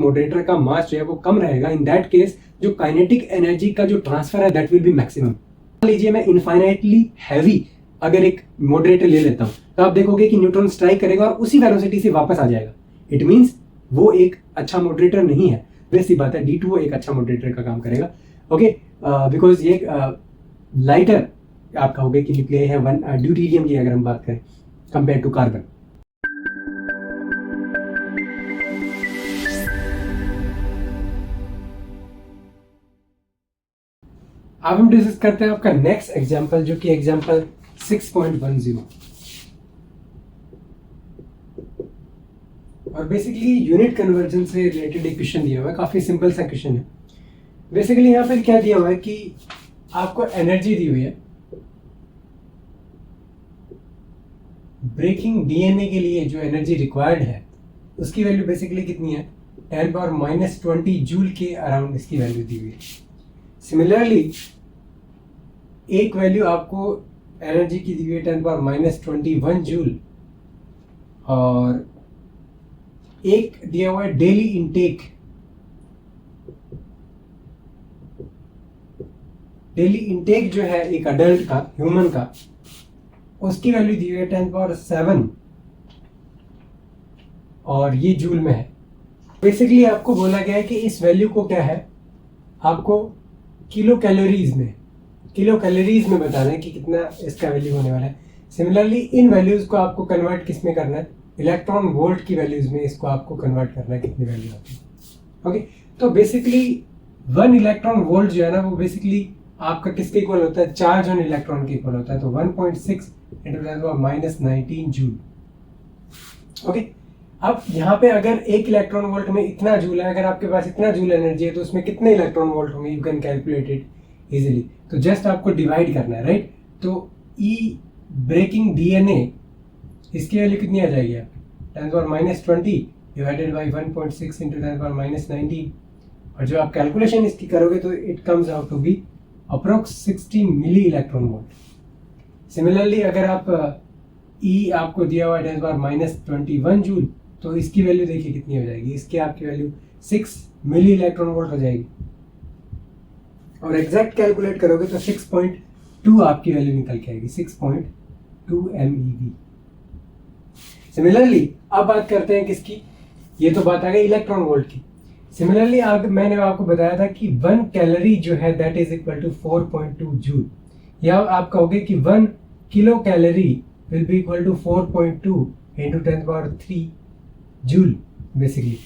Moderator का मास जो है वो कम रहेगा, इन दैट केस जो काइनेटिक एनर्जी का जो ट्रांसफर है दैट विल बी मैक्सिमम। मान लीजिए मैं इनफाइनाइटली हैवी अगर एक मॉडरेटर ले लेता हूं तो आप देखोगे कि न्यूट्रॉन स्ट्राइक करेगा और उसी वेलोसिटी से वापस आ जाएगा। इट मींस वो एक अच्छा मॉडरेटर नहीं है। वैसी बात है D2O एक अच्छा मॉडरेटर का काम करेगा। ओके, बिकॉज ये लाइटर आपका हो गया कि न्यूक्लियर है वन ड्यूटेरियम की अगर हम बात करें कंपेयर टू कार्बन। अब हम डिस्कस करते हैं आपका नेक्स्ट एग्जांपल जो कि एग्जांपल 6.10 और बेसिकली यूनिट कन्वर्जन से रिलेटेड एक क्वेश्चन दिया हुआ है। काफी सिंपल सा क्वेश्चन है। बेसिकली यहाँ पे क्या दिया हुआ है कि आपको एनर्जी दी हुई है ब्रेकिंग डीएनए के लिए। जो एनर्जी रिक्वायर्ड है उसकी वैल्यू बेसिकली कितनी है, 10⁻20 जूल के अराउंड इसकी वैल्यू दी हुई है। सिमिलरली एक वैल्यू आपको एनर्जी की दी हुई है 10⁻21 जूल और एक दिया हुआ है डेली इनटेक। डेली इनटेक जो है एक अडल्ट का, ह्यूमन का, उसकी वैल्यू दी हुई है 10⁻7 और ये जूल में है। बेसिकली आपको बोला गया है कि इस वैल्यू को क्या है, आपको किलो कैलोरीज में बताना है कि कितना इसका वैल्यू होने वाला है। सिमिलरली इन वैल्यूज को आपको कन्वर्ट किस में करना है, इलेक्ट्रॉन वोल्ट की वैल्यूज में इसको आपको कन्वर्ट करना है, कितनी वैल्यू आती है। ओके, तो बेसिकली 1 इलेक्ट्रॉन वोल्ट जो है ना वो बेसिकली आपका किसके इक्वल होता है, चार्ज ऑन इलेक्ट्रॉन के इक्वल होता है। तो 1.6 × 10⁻19 जूल। ओके, अब यहाँ पे अगर 1 इलेक्ट्रॉन वोल्ट में इतना जूल है, अगर आपके पास इतना जूल एनर्जी है तो उसमें कितने इलेक्ट्रॉन वोल्ट होंगे, you can calculate it easily. तो जस्ट आपको डिवाइड करना है, राइट। तो ई ब्रेकिंग डीएनए इसकी वैल्यू कितनी आ जाएगी आपकी, 10⁻20 डिवाइडेड बाई 1.6 × 10⁻19 और जो आप कैलकुलेशन इसकी करोगे तो it comes out to be approx 60 milli electron volt. Similarly अगर आप ई आपको दिया हुआ है 10⁻21 जूल तो इसकी वैल्यू देखिए कितनी हो जाएगी, इसकी आपकी वैल्यू 6 मिली इलेक्ट्रॉन वोल्ट हो जाएगी और एग्जैक्ट कैलकुलेट करोगे तो 6.2 आपकी वैल्यू निकल के आएगी, 6.2 MeV। सिमिलरली अब बात करते हैं किसकी, ये तो बात आ गई इलेक्ट्रॉन वोल्ट की। सिमिलरली मैंने आपको बताया था कि 1 कैलोरी जो है that is equal to 4.2 joule, या आप कहोगे कि 1 kilo calorie will be equal to 4.2 × 10⁻3 joule basically,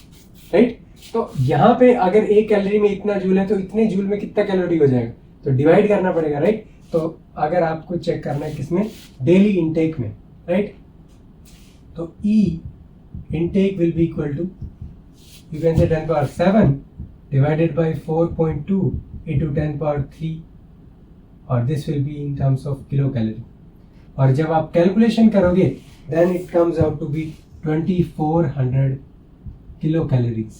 right. तो यहाँ पे अगर 1 कैलोरी में इतना जूल है तो इतने जूल में कितना कैलोरी हो जाएगा, तो डिवाइड करना पड़ेगा, राइट। तो अगर आपको चेक करना है किसमें, डेली इनटेक में, राइट, तो E intake will be equal to you can say 10⁻7 divided by 4.2 into 10⁻3 और this will be in terms of kilocalorie। और जब आप कैलकुलेशन करोगे then it comes out to be 2400 kilocalories।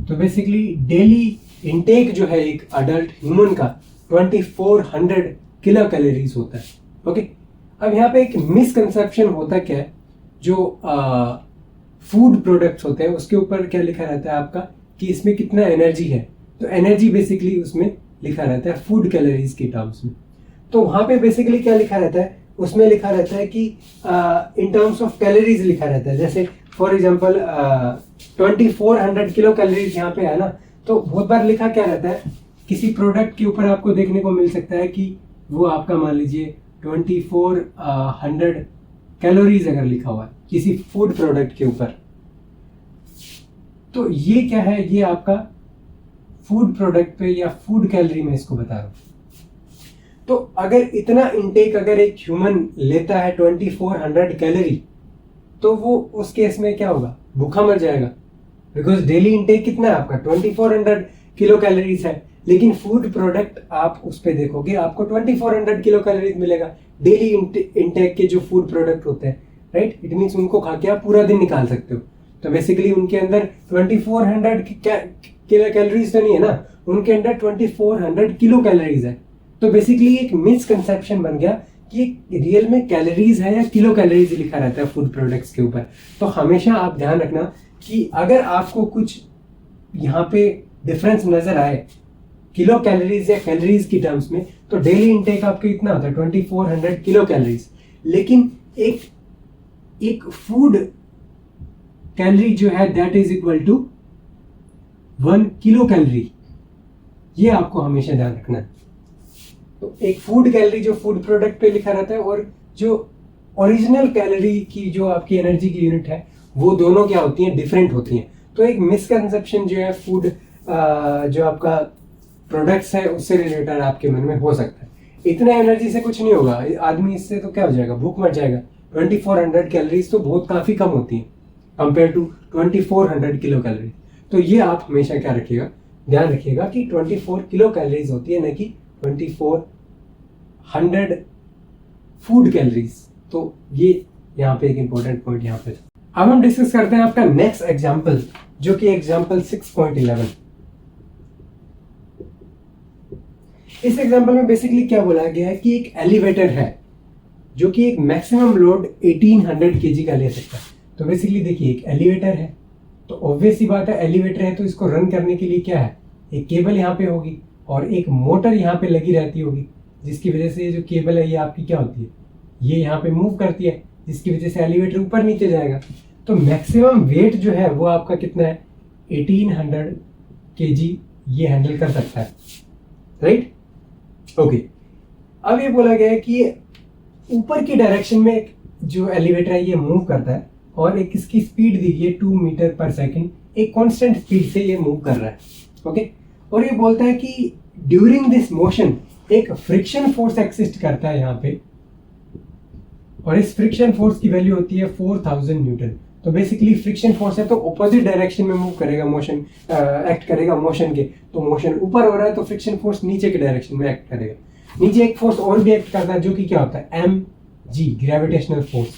तो बेसिकली डेली इनटेक जो है एक अडल्ट ह्यूमन का 2400 किलो कैलोरीज होता है। ओके, अब यहाँ पे एक मिसकंसेप्शन होता क्या है, जो फूड प्रोडक्ट्स होते हैं उसके ऊपर क्या लिखा रहता है आपका कि इसमें कितना एनर्जी है, तो एनर्जी बेसिकली उसमें लिखा रहता है फूड कैलोरीज के टर्म्स में। तो वहाँ पे बेसिकली क्या लिखा रहता है, उसमें लिखा रहता है कि इन टर्म्स ऑफ कैलोरीज लिखा रहता है। जैसे फॉर एग्जांपल 2400 किलो कैलोरीज यहाँ पे है ना, तो बहुत बार लिखा क्या रहता है, किसी प्रोडक्ट के ऊपर आपको देखने को मिल सकता है कि वो आपका मान लीजिए 2400 कैलोरीज अगर लिखा हुआ है किसी फूड प्रोडक्ट के ऊपर, तो ये क्या है, ये आपका फूड प्रोडक्ट पे या फूड कैलोरी में इसको बता रहा हूं। तो अगर इतना इनटेक अगर एक ह्यूमन लेता है 2400 कैलोरी, तो वो उस केस में क्या होगा, भूखा मर जाएगा। बिकॉज डेली इनटेक कितना है आपका 2400 किलो कैलोरीज है, लेकिन फूड प्रोडक्ट आप उस पर देखोगे आपको 2400 किलो कैलोरीज मिलेगा डेली इनटेक के जो फूड प्रोडक्ट होते हैं, राइट। इट मीन्स उनको खा के आप पूरा दिन निकाल सकते हो। तो बेसिकली उनके अंदर 2400 किलो कैलोरीज तो नहीं है ना, उनके अंदर 2400 किलो कैलोरीज है। तो बेसिकली एक मिसकंसेप्शन बन गया कि रियल में कैलोरीज है या किलो कैलोरीज लिखा रहता है फूड प्रोडक्ट्स के ऊपर। तो हमेशा आप ध्यान रखना कि अगर आपको कुछ यहाँ पे डिफरेंस नजर आए किलो कैलोरीज या कैलोरीज की टर्म्स में, तो डेली इनटेक आपका कितना होता है 2400 किलो कैलोरीज। लेकिन एक फूड कैलोरी जो है that is equal to 1 kilo calorie. ये आपको हमेशा ध्यान रखना है। तो एक फूड कैलोरी जो फूड प्रोडक्ट पे लिखा रहता है और जो ओरिजिनल कैलोरी की जो आपकी एनर्जी की यूनिट है वो दोनों क्या होती हैं, डिफरेंट होती हैं। तो एक मिसकंसेप्शन जो है फूड जो आपका प्रोडक्ट्स है उससे रिलेटेड आपके मन में हो सकता है। इतना एनर्जी से कुछ नहीं होगा, आदमी इससे तो क्या हो जाएगा, भूख मर जाएगा। 2400 कैलोरीज तो बहुत काफी कम होती हैं कंपेयर टू 2400 किलो कैलोरी। तो ये आप हमेशा क्या रखिएगा, ध्यान रखिएगा कि 24 किलो कैलोरीज होती है, न कि 2400 फूड कैलोरीज। तो ये यहाँ पे एक इंपॉर्टेंट पॉइंट यहाँ पे। अब हम डिस्कस करते हैं आपका नेक्स्ट एग्जाम्पल, जो कि एग्जाम्पल 6.11। इस एग्जाम्पल में बेसिकली क्या बोला गया है कि एक एलिवेटर है जो कि एक मैक्सिमम लोड 1800 kg का ले सकता है। तो बेसिकली देखिए एक एलिवेटर है, तो ऑब्वियस सी बात है एलिवेटर है तो इसको रन करने के लिए क्या है, एक केबल यहाँ पे होगी और एक मोटर यहाँ पे लगी रहती होगी, जिसकी वजह से ये जो केबल है ये आपकी क्या होती है, ये यहाँ पे मूव करती है, जिसकी वजह से एलिवेटर ऊपर नीचे जाएगा। तो मैक्सिमम वेट जो है वो आपका कितना है, 1800 kg ये हैंडल कर सकता है, राइट। ओके, अब ये बोला गया है कि ऊपर की डायरेक्शन में जो एलिवेटर है ये मूव करता है और एक इसकी स्पीड दी गई है 2 मीटर पर सेकंड, एक कांस्टेंट स्पीड से ये मूव कर रहा है। ओके, और ये बोलता है कि ड्यूरिंग दिस मोशन एक फ्रिक्शन फोर्स एक्सिस्ट करता है यहाँ पे, और इस फ्रिक्शन फोर्स की वैल्यू होती है 4000 न्यूटन। तो बेसिकली फ्रिक्शन फोर्स है तो ऑपोजिट डायरेक्शन में मूव करेगा, मोशन एक्ट करेगा मोशन के। तो मोशन ऊपर हो रहा है तो फ्रिक्शन फोर्स नीचे के डायरेक्शन में एक्ट करेगा। नीचे एक फोर्स और भी एक्ट करता है जो कि क्या होता है, mg, ग्रेविटेशनल फोर्स।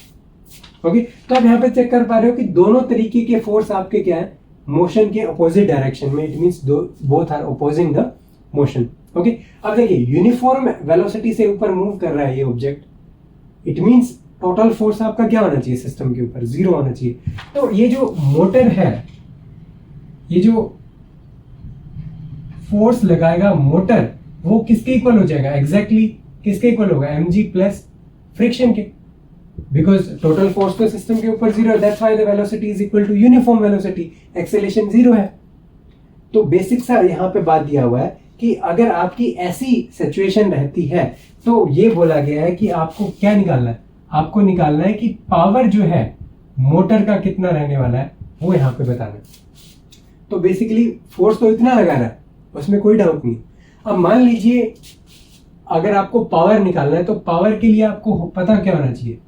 ओके, तो आप यहाँ पे चेक कर पा रहे हो कि दोनों तरीके के फोर्स आपके क्या है, मोशन के अपोजिट डायरेक्शन में। It means both are opposing the motion. Okay, अब देखिए यूनिफॉर्म वेलोसिटी से ऊपर मूव कर रहा है ये object, it means total force आपका क्या होना चाहिए सिस्टम के ऊपर, 0 होना चाहिए। तो ये जो मोटर है, ये जो फोर्स लगाएगा मोटर, वो किसके इक्वल हो जाएगा, एग्जैक्टली किसके इक्वल होगा, mg प्लस फ्रिक्शन के, बिकॉज टोटल फोर्स तो सिस्टम के ऊपर 0 है, that's why the velocity is equal to uniform velocity, acceleration 0 है। तो बेसिक सा यहाँ पे बात दिया हुआ है कि अगर आपकी ऐसी सिचुएशन रहती है तो ये बोला गया है कि आपको क्या निकालना है, आपको निकालना है कि पावर जो है मोटर का कितना रहने वाला है वो यहाँ पे बताना है। तो बेसिकली फोर्स तो इतना लगा रहा है, उसमें कोई डाउट नहीं। अब मान लीजिए अगर आपको पावर निकालना है तो पावर के लिए आपको पता क्या होना चाहिए,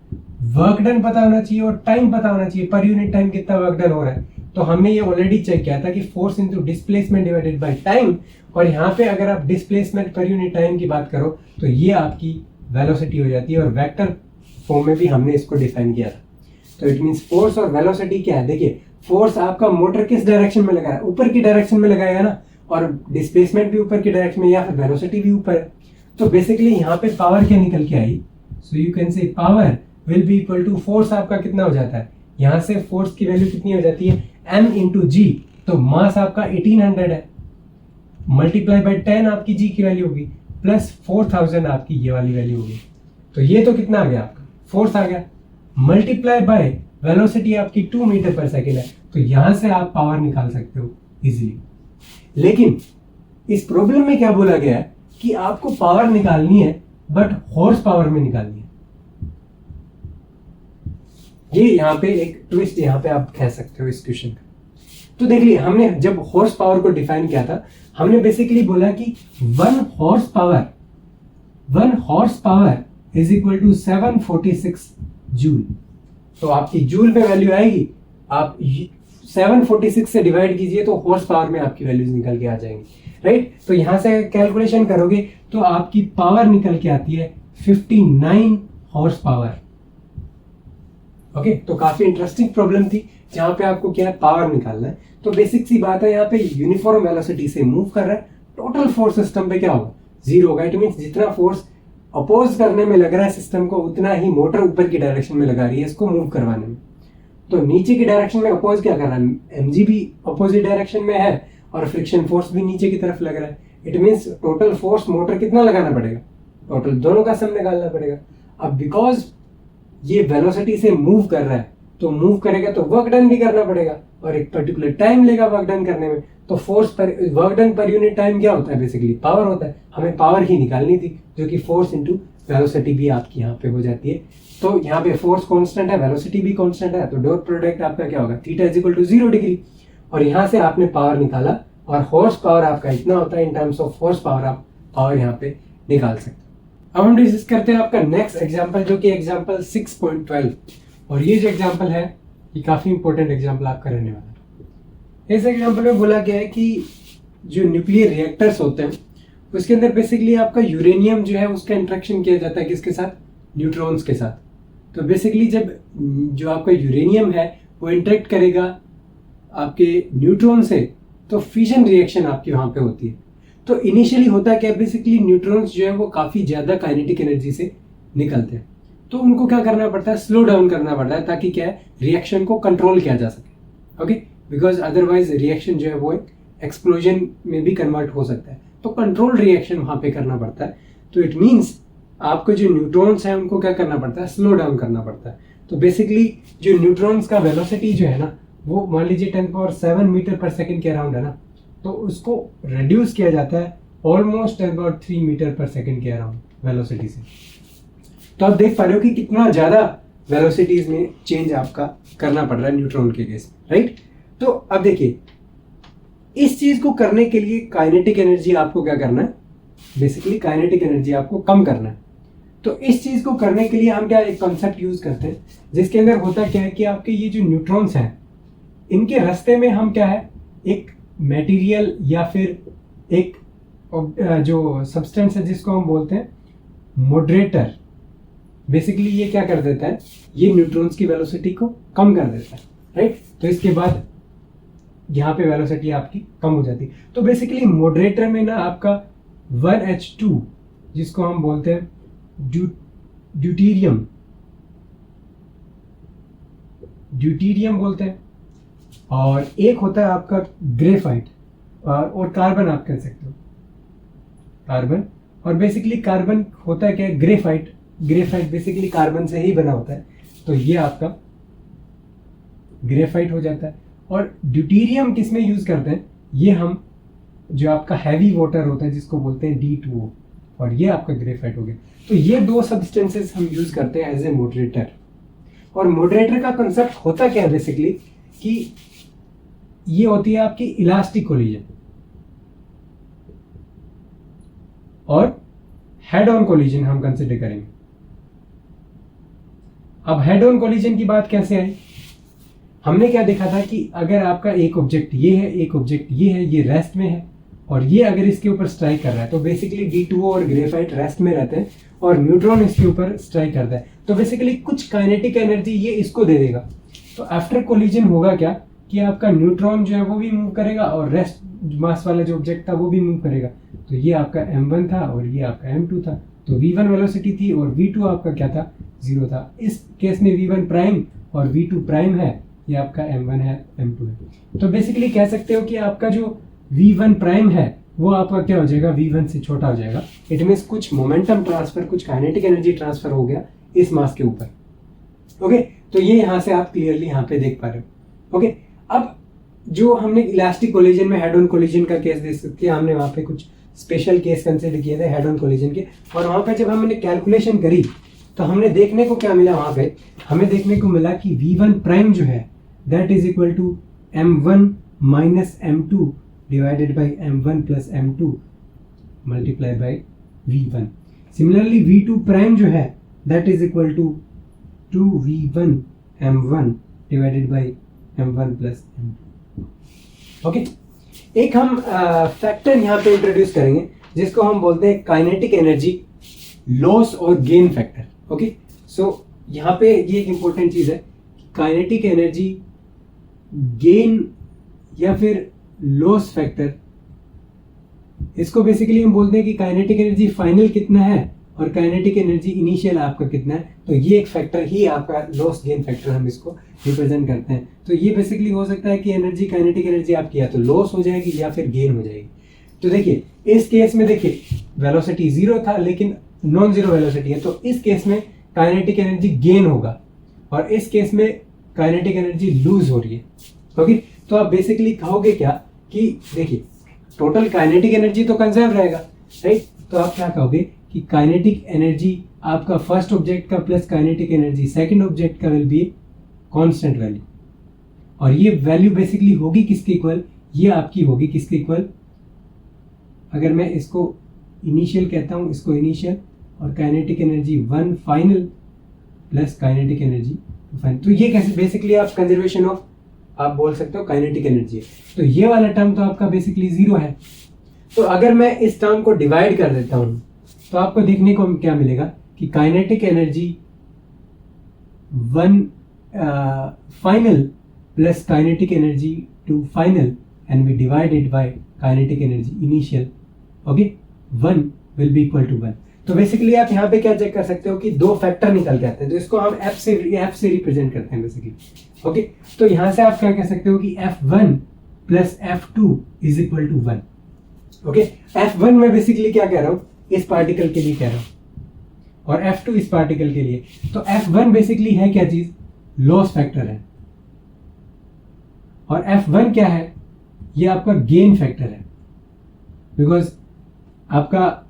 वर्क डन पता होना चाहिए और टाइम पता होना चाहिए, पर यूनिट टाइम कितना वर्क डन हो रहा है। तो हमने ये ऑलरेडी चेक किया था कि force into displacement divided by time, और यहाँ पे अगर आप डिस्प्लेसमेंट पर यूनिट टाइम की बात करो तो ये आपकी वेलोसिटी हो जाती है, और वेक्टर फॉर्म में भी हमने इसको डिफाइन किया था। तो इट मींस फोर्स और वेलोसिटी क्या है, देखिए फोर्स आपका मोटर किस डायरेक्शन में लगा है, ऊपर की डायरेक्शन में लगाएगा ना, और डिस्प्लेसमेंट भी ऊपर की डायरेक्शन में, या फिर वेलोसिटी भी ऊपर है। तो बेसिकली यहाँ पे पावर क्या निकल के आई, so you can say power will be equal to force आपका कितना हो जाता है, यहाँ से फोर्स की वैल्यू कितनी हो जाती है, m इंटू जी। तो मास आपका 1800 है, मल्टीप्लाई बाय 10 आपकी जी की वैल्यू होगी, प्लस 4000 आपकी ये वाली वैल्यू होगी। तो ये तो कितना आ गया आपका, फोर्स आ गया, मल्टीप्लाई बाय वेलोसिटी आपकी 2 मीटर पर सेकेंड है। तो यहां से आप पावर निकाल सकते हो इजीली। लेकिन इस प्रॉब्लम में क्या बोला गया है कि आपको पावर निकालनी है बट हॉर्स पावर में निकालनी है। ये यहाँ पे एक ट्विस्ट यहाँ पे आप कह सकते हो इस क्वेश्चन का। तो देख लिए हमने जब हॉर्स पावर को डिफाइन किया था, हमने बेसिकली बोला कि 1 horse power is equal to 746 joule. तो आपकी जूल पे वैल्यू आएगी, आप 746 से डिवाइड कीजिए तो हॉर्स पावर में आपकी वैल्यूज निकल के आ जाएंगी, राइट। तो यहां से कैलकुलेशन करोगे तो आपकी पावर निकल के आती है 59 हॉर्स पावर। ओके, तो काफी इंटरेस्टिंग प्रॉब्लम थी जहां पे आपको क्या है, पावर निकालना है। तो बेसिक सी बात है, यहाँ पे यूनिफॉर्म वेलोसिटी से मूव कर रहा है, टोटल फोर्स सिस्टम पे क्या होगा, 0 होगा। इट मींस जितना फोर्स अपोज करने में लग रहा है सिस्टम को, उतना ही मोटर ऊपर की डायरेक्शन में लगा रही है इसको मूव करवाने में। तो नीचे की डायरेक्शन में अपोज क्या कर रहा है, एमजी भी अपोजिट डायरेक्शन में है और फ्रिक्शन फोर्स भी नीचे की तरफ लग रहा है। It means total force motor कितना लगाना पड़ेगा, टोटल दोनों का सम निकालना पड़ेगा। अब बिकॉज ये वेलोसिटी से मूव कर रहा है तो मूव करेगा तो वर्क डन भी करना पड़ेगा और एक पर्टिकुलर टाइम लेगा वर्क डन करने में। तो फोर्स पर work done per unit time क्या होता है, बेसिकली पावर होता है। हमें पावर ही निकालनी थी जो कि फोर्स इंटू वेलोसिटी भी आपकी यहाँ पे हो जाती है। तो यहाँ पे फोर्स कांस्टेंट है, वेलोसिटी भी कांस्टेंट है, तो डॉट प्रोडक्ट आपका क्या होगा, theta is equal to 0 degree. और यहाँ से आपने पावर निकाला और हॉर्स पावर आपका इतना होता है, in terms of horse power आप पावर यहाँ पे निकाल सकते हो। अब हम डिस्कस करते हैं आपका नेक्स्ट एग्जाम्पल जो कि एग्जाम्पल 6.12। और ये जो एग्जाम्पल है ये काफी इंपॉर्टेंट एग्जाम्पल आपका रहने वाला है। इस एग्जाम्पल में बोला गया है कि जो न्यूक्लियर रिएक्टर्स होते हैं उसके अंदर बेसिकली आपका यूरेनियम जो है उसका इंट्रैक्शन किया जाता है किसके साथ, न्यूट्रॉन्स के साथ। तो बेसिकली जब जो आपका यूरेनियम है वो इंटरेक्ट करेगा आपके न्यूट्रॉन से तो फिजन रिएक्शन आपकी वहां पे होती है। तो इनिशियली होता है क्या, बेसिकली न्यूट्रॉन्स जो है वो काफी ज्यादा काइनेटिक एनर्जी से निकलते हैं, तो उनको क्या करना पड़ता है, स्लो डाउन करना पड़ता है ताकि क्या है रिएक्शन को कंट्रोल किया जा सके। ओके, बिकॉज अदरवाइज रिएक्शन जो है वो एक एक्सप्लोजन में भी कन्वर्ट हो सकता है। तो कंट्रोल रिएक्शन वहां पे करना पड़ता है। तो इट मीन्स आपको जो न्यूट्रॉन्स हैं उनको क्या करना पड़ता है, स्लो डाउन करना पड़ता है। तो बेसिकली जो न्यूट्रॉन्स का वेलोसिटी जो है ना वो मान लीजिए 10⁻7 मीटर पर सेकंड के अराउंड है ना, तो उसको रिड्यूस किया जाता है ऑलमोस्ट 10⁻3 मीटर पर सेकंड के अराउंड वेलोसिटी से। तो आप देख पा रहे हो कि कितना ज्यादा वेलोसिटीज में चेंज आपका करना पड़ रहा है न्यूट्रॉन के केस में, राइट। तो अब देखिए इस चीज को करने के लिए काइनेटिक एनर्जी आपको क्या करना है, बेसिकली काइनेटिक एनर्जी आपको कम करना है। तो इस चीज को करने के लिए हम क्या एक कॉन्सेप्ट यूज करते हैं जिसके अंदर होता क्या है कि आपके ये जो न्यूट्रॉन्स हैं इनके रास्ते में हम क्या है एक मटेरियल या फिर एक जो सब्सटेंस है जिसको हम बोलते हैं मॉडरेटर, बेसिकली ये क्या कर देता है, ये न्यूट्रॉन्स की वेलोसिटी को कम कर देता है, राइट। तो इसके बाद यहाँ पे वेलोसिटी आपकी कम हो जाती है। तो बेसिकली मॉडरेटर में ना आपका 1H2 जिसको हम बोलते हैं ड्यूटीरियम बोलते हैं, और एक होता है आपका ग्रेफाइट और कार्बन आप कह सकते हो कार्बन। और बेसिकली कार्बन होता है क्या, ग्रेफाइट बेसिकली कार्बन से ही बना होता है, तो ये आपका ग्रेफाइट हो जाता है। और ड्यूटीरियम किस में यूज करते हैं, ये हम जो आपका हैवी वाटर होता है जिसको बोलते हैं D2O, और ये आपका ग्रेफाइट हो गया। तो ये दो सब्सटेंसेस हम यूज करते हैं एज ए मॉडरेटर। और मॉडरेटर का कंसेप्ट होता क्या है बेसिकली कि ये होती है आपकी इलास्टिक कोलिजन और हेड ऑन कोलिजन हम कंसिडर करेंगे। अब हेड ऑन कोलिजन की बात कैसे आई, हमने क्या देखा था कि अगर आपका एक ऑब्जेक्ट ये है, एक ऑब्जेक्ट ये है, ये रेस्ट में है और ये अगर इसके ऊपर स्ट्राइक कर रहा है तो बेसिकली D2O और ग्रेफाइट रेस्ट में रहते हैं और न्यूट्रॉन इसके ऊपर स्ट्राइक करता है। तो बेसिकली कुछ काइनेटिक एनर्जी ये इसको दे देगा। तो आफ्टर कोलिजन होगा क्या कि आपका न्यूट्रॉन जो है वो भी मूव करेगा और रेस्ट मास वाला जो ऑब्जेक्ट था वो भी मूव करेगा। तो ये आपका M1 था और ये आपका M2 था। तो V1 वेलोसिटी थी और V2 आपका क्या था, 0 था। इस केस में V1 प्राइम और V2 प्राइम है, ये आपका M1 है, M2 है। तो बेसिकली कह सकते हो कि आपका जो V1 प्राइम है वो आपका क्या हो जाएगा, V1 से छोटा हो जाएगा। इट मीन्स कुछ मोमेंटम ट्रांसफर, कुछ काइनेटिक एनर्जी ट्रांसफर हो गया इस मास के ऊपर। ओके, तो ये यहाँ से आप क्लियरली यहाँ पे देख पा रहे हो। ओके, अब जो हमने इलास्टिक कोलिजन में हेड ऑन कोलिजन का केस देख किया, हमने वहाँ पे कुछ स्पेशल केस कंसिडर किए थे हेड ऑन कोलिजन के, और वहाँ पे जब हमने कैलकुलेशन करी तो हमने देखने को क्या मिला, वहाँ पे हमें देखने को मिला कि V1 प्राइम जो है that is equal to M1 minus M2 divided by M1 plus M2 multiply by V1। Similarly V2 prime जो है that is equal to 2V1 M1 divided by M1 plus M2। Okay, एक हम factor यहाँ पे introduce करेंगे जिसको हम बोलते हैं काइनेटिक एनर्जी लॉस और गेन फैक्टर। ओके, सो यहाँ पे ये एक इंपॉर्टेंट चीज है, काइनेटिक एनर्जी गेन या फिर लॉस फैक्टर, इसको बेसिकली हम बोलते हैं कि काइनेटिक एनर्जी फाइनल कितना है और काइनेटिक एनर्जी इनिशियल आपका कितना है, तो ये एक फैक्टर ही आपका लॉस गेन फैक्टर हम इसको रिप्रेजेंट करते हैं। तो ये बेसिकली हो सकता है कि एनर्जी, काइनेटिक एनर्जी आपकी या तो लॉस हो जाएगी या फिर गेन हो जाएगी। तो देखिए इस केस में देखिए वेलोसिटी 0 था लेकिन नॉन जीरो वेलोसिटी है, तो इस केस में काइनेटिक एनर्जी गेन होगा और इस केस में काइनेटिक एनर्जी लूज हो रही है। ओके, तो आप बेसिकली कहोगे क्या कि देखिए टोटल काइनेटिक एनर्जी तो कंजर्व रहेगा, राइट। तो आप क्या कहोगे कि काइनेटिक एनर्जी आपका फर्स्ट ऑब्जेक्ट का plus kinetic energy second object का विल बी कांस्टेंट वैल्यू, और ये वैल्यू बेसिकली होगी किसके इक्वल, ये आपकी होगी किसके इक्वल, अगर मैं इसको इनिशियल कहता हूं, इसको इनिशियल और kinetic energy 1 final plus kinetic energy 2 final. तो ये कैसे बेसिकली आप कंजर्वेशन ऑफ आप बोल सकते हो काइनेटिक एनर्जी है। तो ये वाला टर्म तो आपका बेसिकली 0 है। तो अगर मैं इस टर्म को डिवाइड कर देता हूं तो आपको देखने को क्या मिलेगा कि kinetic energy 1 final plus kinetic energy 2 final and we divided by kinetic energy initial, okay, 1 will be equal to 1। तो बेसिकली आप यहाँ पे क्या चेक कर सकते हो कि दो फैक्टर निकल के आते हैं, तो इसको हम f से रिप्रेजेंट करते हैं बेसिकली। ओके, तो यहाँ से आप क्या कह सकते हो कि f1 plus f2 is equal to 1। Okay, f1 में बेसिकली क्या कह रहा हूँ, इस पार्टिकल के लिए कह रहा हूँ, और f2 इस पार्टिकल के लिए। तो f1 बेसिकली है क्या चीज, लॉस फैक्टर है, और f1 क्या है, ये आपका गेन फैक्टर है, बिकॉज आपका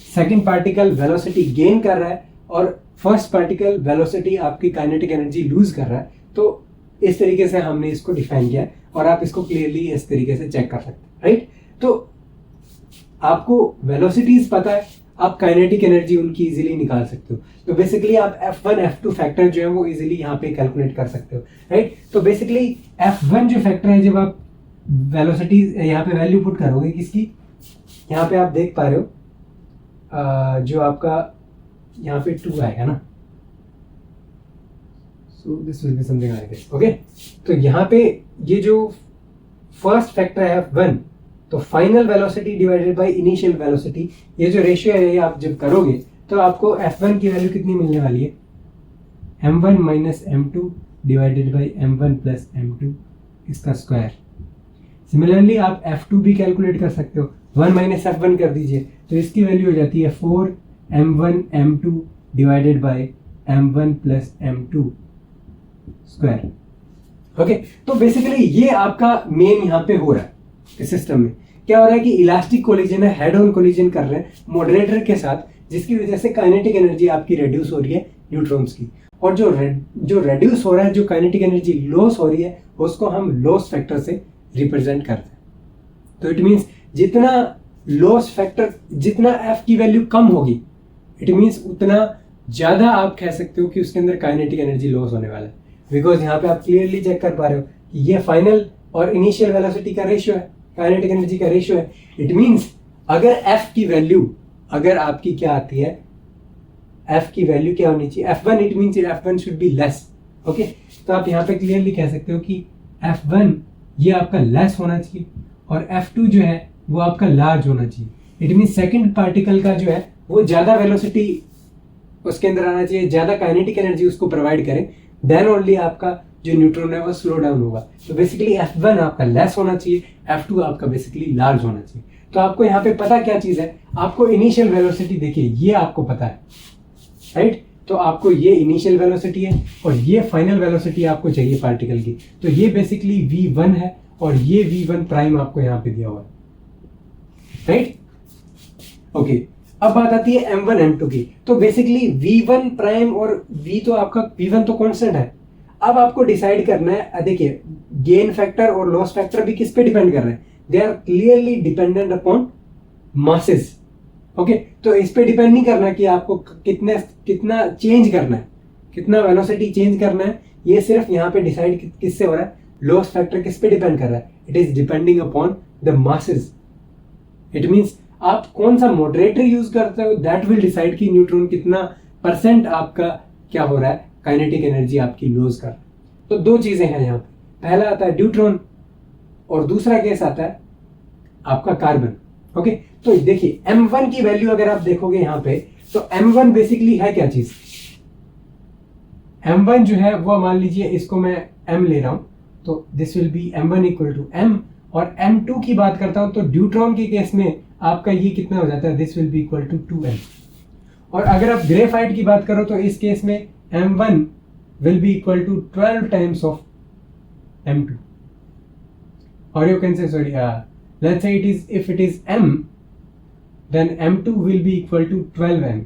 सेकंड पार्टिकल वेलोसिटी गेन कर रहा है और फर्स्ट पार्टिकल वेलोसिटी आपकी काइनेटिक एनर्जी लूज कर रहा है। तो इस तरीके से हमने इसको डिफाइन किया है और आप इसको क्लियरली इस तरीके से चेक कर सकते हैं, राइट। तो आपको वेलोसिटीज पता है, आप काइनेटिक एनर्जी उनकी इजीली निकाल सकते हो। तो बेसिकली आप f1 f2 फैक्टर जो है वो इजीली यहाँ पे कैलकुलेट कर सकते हो, राइट। तो बेसिकली f1 जो फैक्टर है, जब आप वेलोसिटी यहाँ पे वैल्यू पुट करोगे किसकी, यहाँ पे आप देख पा रहे हो जो आपका यहाँ पे 2 आएगा ना, so this will be something like this, okay. तो यहाँ पे ये जो फर्स्ट फैक्टर है f1, तो final velocity divided by initial velocity, ये जो रेशियो है ये आप जब करोगे तो आपको f1 की वैल्यू कितनी मिलने वाली है, m1 minus m2 divided by m1 plus m2 इसका स्क्वायर। सिमिलरली आप f2 भी कैलकुलेट कर सकते हो, 1 माइनस f1 कर दीजिए तो इसकी वैल्यू हो जाती है 4m1 m2 divided by m1 plus m2 square. Okay, तो बेसिकली ये आपका मेन यहाँ पे हो रहा है इस सिस्टम में। क्या हो रहा है कि इलास्टिक कोलिजन है, हेड ऑन कोलिजन कर रहे हैं मॉडरेटर के साथ, जिसकी वजह से काइनेटिक एनर्जी आपकी रिड्यूस हो रही है न्यूट्रॉन्स की, और जो रिड्यूस हो रहा है, जो काइनेटिक एनर्जी लॉस हो रही है, उसको हम लॉस फैक्टर से रिप्रेजेंट करते हैं। तो इट मीन्स जितना लॉस फैक्टर, जितना f की वैल्यू कम होगी, इट मीन्स उतना ज्यादा आप कह सकते हो कि उसके अंदर काइनेटिक एनर्जी लॉस होने वाला है। बिकॉज यहाँ पे आप क्लियरली चेक कर पा रहे हो कि ये फाइनल और इनिशियल वेलोसिटी का रेशियो है, काइनेटिक एनर्जी का रेशियो है। इट मीन्स अगर f की वैल्यू अगर आपकी क्या आती है, f की वैल्यू क्या होनी चाहिए, f1, it means f1 should be less. Okay, तो आप यहाँ पे क्लियरली कह सकते हो कि f1 ये आपका लेस होना चाहिए और f2 जो है वो आपका लार्ज होना चाहिए। इट मीन सेकंड पार्टिकल का जो है वो ज्यादा वेलोसिटी उसके अंदर आना चाहिए, ज्यादा काइनेटिक एनर्जी उसको प्रोवाइड करें, देन ओनली आपका जो न्यूट्रॉन है वो स्लो डाउन होगा। तो बेसिकली f1 आपका लेस होना चाहिए, f2 आपका बेसिकली लार्ज होना चाहिए। तो आपको यहाँ पे पता क्या चीज है, आपको इनिशियल वेलोसिटी देखिए ये आपको पता है, राइट। तो आपको ये इनिशियल वेलोसिटी है और ये फाइनल वेलोसिटी आपको चाहिए पार्टिकल की। तो ये बेसिकली v1 है और ये v1 प्राइम आपको यहाँ पे दिया हुआ है, राइट। ओके, अब बात आती है m1 m2 की। तो बेसिकली v1 प्राइम और v तो आपका v1 तो कांस्टेंट है। अब आपको डिसाइड करना है, देखिए गेन फैक्टर और लॉस फैक्टर भी किस पे डिपेंड कर रहे हैं, they are clearly dependent upon masses. Okay, तो इस पे डिपेंड नहीं करना कि आपको कितना चेंज करना है, कितना वेलोसिटी चेंज करना है, ये सिर्फ यहाँ पे डिसाइड किससे हो रहा है, लॉस फैक्टर किस पे डिपेंड कर रहा है, it is depending upon the masses. It means आप कौन सा मॉडरेटर यूज करते हो, दैट विल डिसाइड कि न्यूट्रॉन कितना % आपका क्या हो रहा है, काइनेटिक एनर्जी आपकी लूज कर रहा है। तो दो चीजें हैं यहाँ पे, पहला आता है ड्यूट्रॉन और दूसरा केस आता है आपका कार्बन। ओके, तो देखिए m1 की वैल्यू अगर आप देखोगे यहाँ पे, तो M1 बेसिकली है क्या चीज? M1 जो है वो मान लीजिए इसको मैं M ले रहा हूं, तो this will be M1 equal to M। और M2 की बात करता हूं तो ड्यूट्रॉन के केस में आपका ये कितना हो जाता है, this will be equal to 2M। और अगर आप ग्रेफाइट की बात करो तो इस केस में M1 will be equal to 12 times of M2, or you can say, sorry, let's say if it is M, then M2 will be equal to 12M।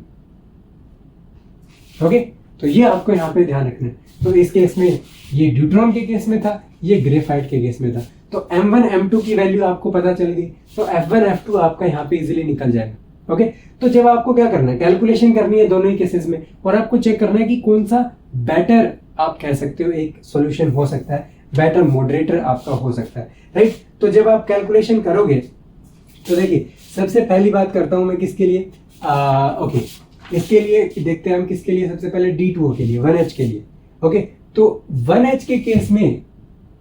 Okay, तो ये आपको यहाँ पे ध्यान रखना है। तो इस केस में ये ड्यूट्रॉन के केस में था, ये ग्रेफाइट के केस में था। तो M1 M2 की वैल्यू आपको पता चल गई, तो F1 F2 आपका यहाँ पे इजीली निकल जाएगा। ओके, तो जब आपको क्या करना है, कैलकुलेशन करनी है दोनों ही केसेस में, और आपको चेक करना है कि कौन सा बेटर, आप कह सकते हो एक सॉल्यूशन हो सकता है, बेटर मॉडरेटर आपका हो सकता है, राइट। तो जब आप कैलकुलेशन करोगे तो देखिए, सबसे पहली बात करता हूं मैं किसके लिए, ओके, इसके लिए देखते हैं हम किसके लिए, सबसे पहले D2O के लिए, 1H के लिए। ओके, तो 1H के केस में,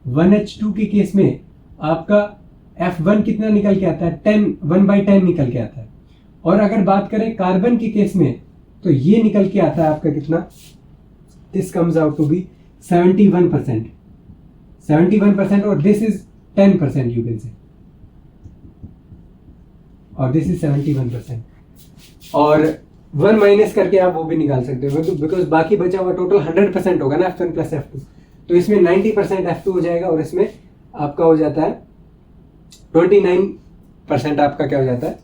1H2 के केस में आपका F1 कितना निकल के आता है, 1/10 निकल के आता है। और अगर बात करें कार्बन के केस में तो ये निकल के आता है आपका कितना, this comes out to be 71%, 71%, और दिस इज 10% यू कैन से, और दिस इज 71%। और 1 माइनस करके आप वो भी निकाल सकते हो, बिकॉज बाकी बचा हुआ टोटल 100% होगा ना, F1 प्लस F2, तो इसमें 90% F2 हो जाएगा, और इसमें आपका हो जाता है 29% आपका क्या हो जाता है,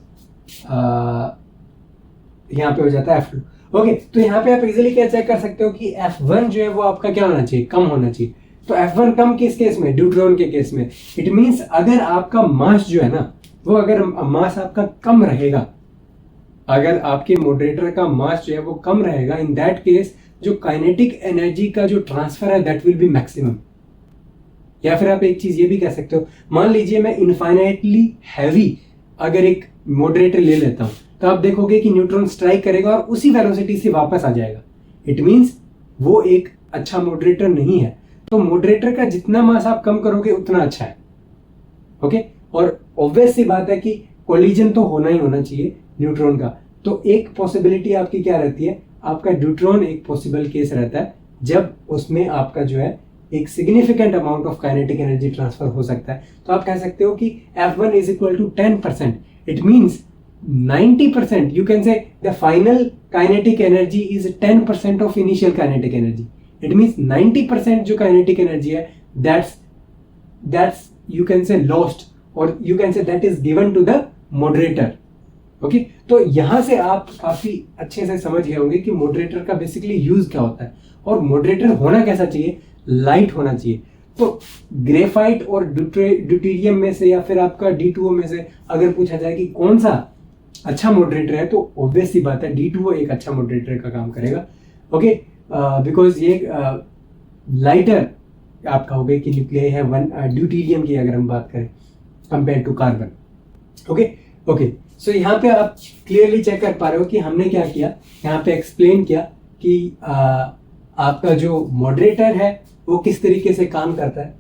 यहाँ पे हो जाता है F2। ओके, तो यहाँ पे आप इजीली क्या चेक कर सकते हो कि F1 जो है वो आपका क्या होना चाहिए, कम होना चाहिए। तो F1 कम किस केस में, ड्यूट्रॉन के केस में। इट मींस अगर आपका मास जो है ना, वो अगर मास आपका कम रहेगा, अगर आपके मॉडरेटर का मास जो है वो कम रहेगा, इन दैट केस जो काइनेटिक एनर्जी का जो ट्रांसफर है दैट विल बी मैक्सिमम। या फिर आप एक चीज ये भी कह सकते हो, मान लीजिए मैं इनफाइनाइटली हैवी अगर एक मॉडरेटर ले लेता हूं, तो आप देखोगे कि न्यूट्रॉन स्ट्राइक करेगा और उसी वेलोसिटी से वापस आ जाएगा। इट मींस वो एक अच्छा मॉडरेटर नहीं है। तो मॉडरेटर का जितना मास आप कम करोगे उतना अच्छा है। ओके, और ऑब्वियस सी बात है कि कोलिजन तो होना ही होना चाहिए न्यूट्रॉन का। तो एक पॉसिबिलिटी आपकी क्या रहती है, आपका ड्यूट्रॉन एक पॉसिबल केस रहता है जब उसमें आपका जो है एक significant amount of kinetic energy transfer हो सकता है। तो आप कह सकते हो कि F1 is equal to 10%. It means 90%, you can say the final kinetic energy is 10% of initial kinetic energy. It means 90% जो kinetic energy है, that's you can say lost, or you can say that is given to the moderator. Okay, तो यहां से आप काफी अच्छे से समझ गए होंगे कि मॉडरेटर का बेसिकली यूज क्या होता है, और मॉडरेटर होना कैसा चाहिए, लाइट होना चाहिए। तो ग्रेफाइट और ड्यूटेरियम में से या फिर आपका D2O में से अगर पूछा जाए कि कौन सा अच्छा मॉडरेटर है, तो ऑब्वियस सी बात है D2O एक अच्छा मॉडरेटर का काम करेगा। ओके, बिकॉज ये लाइटर आपका हो गया कि न्यूक्लियाई है ड्यूटेरियम की अगर हम बात करें कंपेयर टू कार्बन। ओके, सो यहाँ पे आप क्लियरली चेक कर पा रहे हो कि हमने क्या किया, यहाँ पे एक्सप्लेन किया कि आपका जो मॉडरेटर है वो किस तरीके से काम करता है,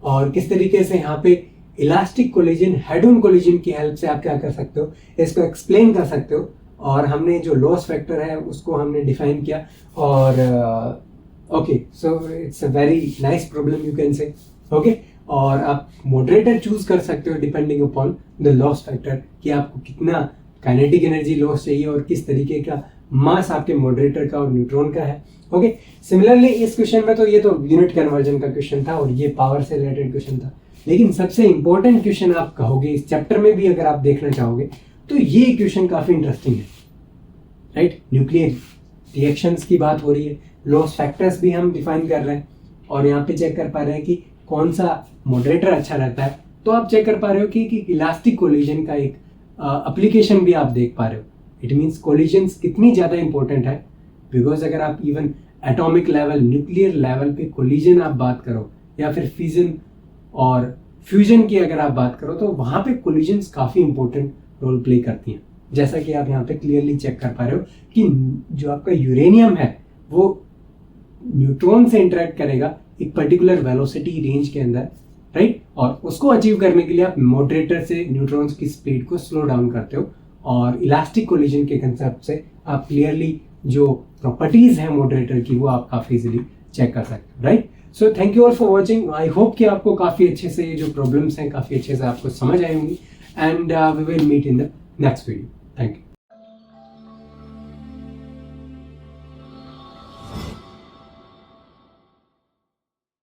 और किस तरीके से यहाँ पे elastic collision, head on collision की हेल्प से आप क्या कर सकते हो, इसको एक्सप्लेन कर सकते हो। और हमने जो लॉस फैक्टर है उसको हमने डिफाइन किया, और okay, so it's a very nice problem you can से। ओके, और आप मॉडरेटर चूज कर सकते हो depending upon the loss factor, कि आपको कितना काइनेटिक एनर्जी लॉस चाहिए और किस तरीके का मास आपके मॉडरेटर का और न्यूट्रॉन का है। ओके, सिमिलरली इस क्वेश्चन में तो ये तो यूनिट कन्वर्जन का क्वेश्चन था और ये पावर से रिलेटेड क्वेश्चन था, लेकिन सबसे इंपॉर्टेंट क्वेश्चन आप कहोगे इस चैप्टर में भी अगर आप देखना चाहोगे तो ये क्वेश्चन काफी इंटरेस्टिंग है, राइट। न्यूक्लियर रिएक्शंस की बात हो रही है, लॉस फैक्टर्स भी हम डिफाइन कर रहे हैं, और यहाँ पे चेक कर पा रहे हैं कि कौन सा मॉडरेटर अच्छा रहता है। तो आप चेक कर पा रहे हो कि इलास्टिक कोलिजन का एक एप्लीकेशन भी आप देख पा रहे हो। इट मीन्स कोलिजन्स कितनी ज़्यादा इंपॉर्टेंट है, बिकॉज अगर आप even atomic level, nuclear level पे कोलिजन आप बात करो, या फिर फिजन और फ्यूजन की अगर आप बात करो, तो वहाँ पे कोलिजन्स काफ़ी इंपॉर्टेंट रोल प्ले करती हैं। जैसा कि आप यहाँ पे क्लियरली चेक कर पा रहे हो कि जो आपका यूरेनियम है वो न्यूट्रॉन से इंटरेक्ट करेगा एक पर्टिकुलर वेलोसिटी रेंज के अंदर, राइट। और उसको अचीव करने के लिए आप मॉडरेटर से न्यूट्रॉन्स की स्पीड को स्लो डाउन करते हो, और इलास्टिक कोलिजन के कंसेप्ट से आप क्लियरली जो प्रॉपर्टीज हैं मॉडरेटर की वो आप काफ़ी इजीली चेक कर सकते हो, right. So thank you all for watching. I hope कि आपको काफ़ी अच्छे से ये जो प्रॉब्लम्स हैं काफ़ी अच्छे से आपको समझ आई होंगी, and we will meet in the next video. Thank you.